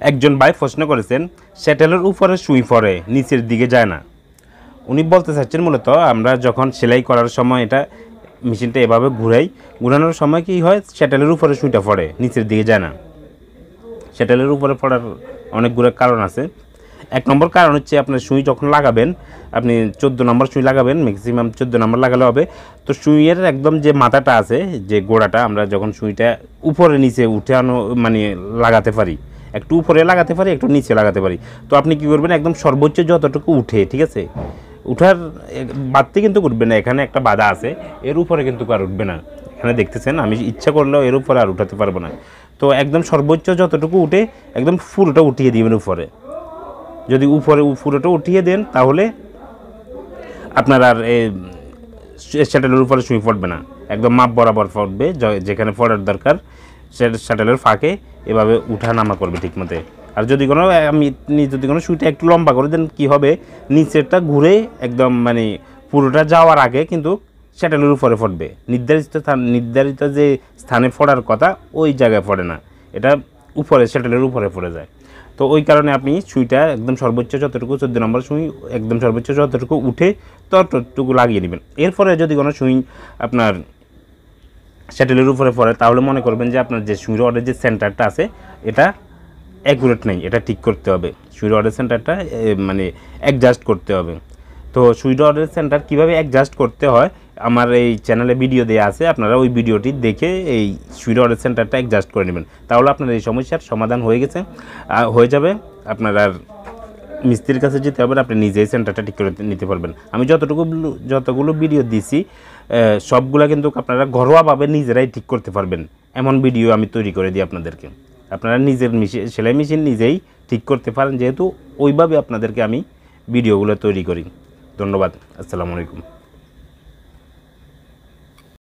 একজন ভাই প্রশ্ন করেছেন শ্যাটেলের উপরে সুই পড়ে নিচের দিকে যায় না। উনি বলতে চাচ্ছেন মূলত আমরা যখন সেলাই করার সময় এটা মেশিনটা এভাবে ঘুরানোর সময় কি হয়, শ্যাটেলের উপরে সুইটা পড়ে নিচের দিকে যায় না। শ্যাটেলের উপরে পড়ার অনেকগুলো কারণ আছে। 1 নম্বর কারণ হচ্ছে আপনার সুই যখন লাগাবেন, আপনি 14 নম্বর সুই লাগাবেন, ম্যাক্সিমাম 14 নম্বর লাগালে হবে। তো সুইয়ের একদম যে মাথাটা আছে, যে গোড়াটা, আমরা যখন সুইটা উপরে নিচে উঠানো মানে লাগাতে পারি, একটু উপরে লাগাতে পারি, একটু নিচে লাগাতে পারি। তো আপনি কী করবেন, একদম সর্বোচ্চ যতটুকু উঠে, ঠিক আছে, উঠার বাড়তে কিন্তু উঠবে না, এখানে একটা বাধা আছে, এর উপরে কিন্তু আর উঠবে না। এখানে দেখতেছেন আমি ইচ্ছা করলেও এর উপরে আর উঠাতে পারবো না। তো একদম সর্বোচ্চ যতটুকু উঠে একদম পুরোটা উঠিয়ে দিবেন উপরে। যদি উপরে পুরোটা উঠিয়ে দেন তাহলে আপনার আর শ্যাটেলের উপরে সুই পড়বে না, একদম মাপ বরাবর পড়বে, যেখানে পড়ার দরকার শ্যাটেলের ফাঁকে এভাবে উঠা নামা করবে ঠিক মতো। আর যদি কোনো সুইটা একটু লম্বা করে দেন, কী হবে, নিচেরটা ঘুরে একদম মানে পুরোটা যাওয়ার আগে কিন্তু শ্যাটেলের উপরে পড়বে। নির্ধারিত যে স্থানে পড়ার কথা ওই জায়গায় পড়ে না, এটা উপরে শ্যাটেলের উপরে পড়ে যায়। তো ওই কারণে আপনি সুইটা একদম সর্বোচ্চ যতটুকু 14 নম্বর সুই একদম সর্বোচ্চ যতটুকু উঠে ততটুকু লাগিয়ে নেবেন। এরপরে যদি কোনো সুই আপনার শ্যাটেলের উপরে পড়ে তাহলে মনে করবেন যে আপনার যে সুই রডের যে সেন্টারটা আছে এটা অ্যাকুরেট নেই, এটা ঠিক করতে হবে। সুই রডের সেন্টারটা মানে অ্যাডজাস্ট করতে হবে। তো সুই রডের সেন্টার কীভাবে অ্যাডজাস্ট করতে হয় আমার এই চ্যানেলে ভিডিও দেওয়া আছে, আপনারা ওই ভিডিওটি দেখে এই সুই রডের সেন্টারটা অ্যাডজাস্ট করে নেবেন, তাহলে আপনার এই সমস্যার সমাধান হয়ে যাবে। আপনার আর মিস্ত্রির কাছে যেতে হবে না, আপনি নিজেই সেন্টারটা ঠিক করে নিতে পারবেন। আমি যতগুলো ভিডিও দিছি সবগুলো কিন্তু আপনারা ঘরোয়াভাবে নিজেরাই ঠিক করতে পারবেন, এমন ভিডিও আমি তৈরি করে দিই আপনাদেরকে। আপনারা নিজের সেলাই মেশিন নিজেই ঠিক করতে পারেন, যেহেতু ওইভাবে আপনাদেরকে আমি ভিডিওগুলো তৈরি করি। ধন্যবাদ। আসসালামু আলাইকুম।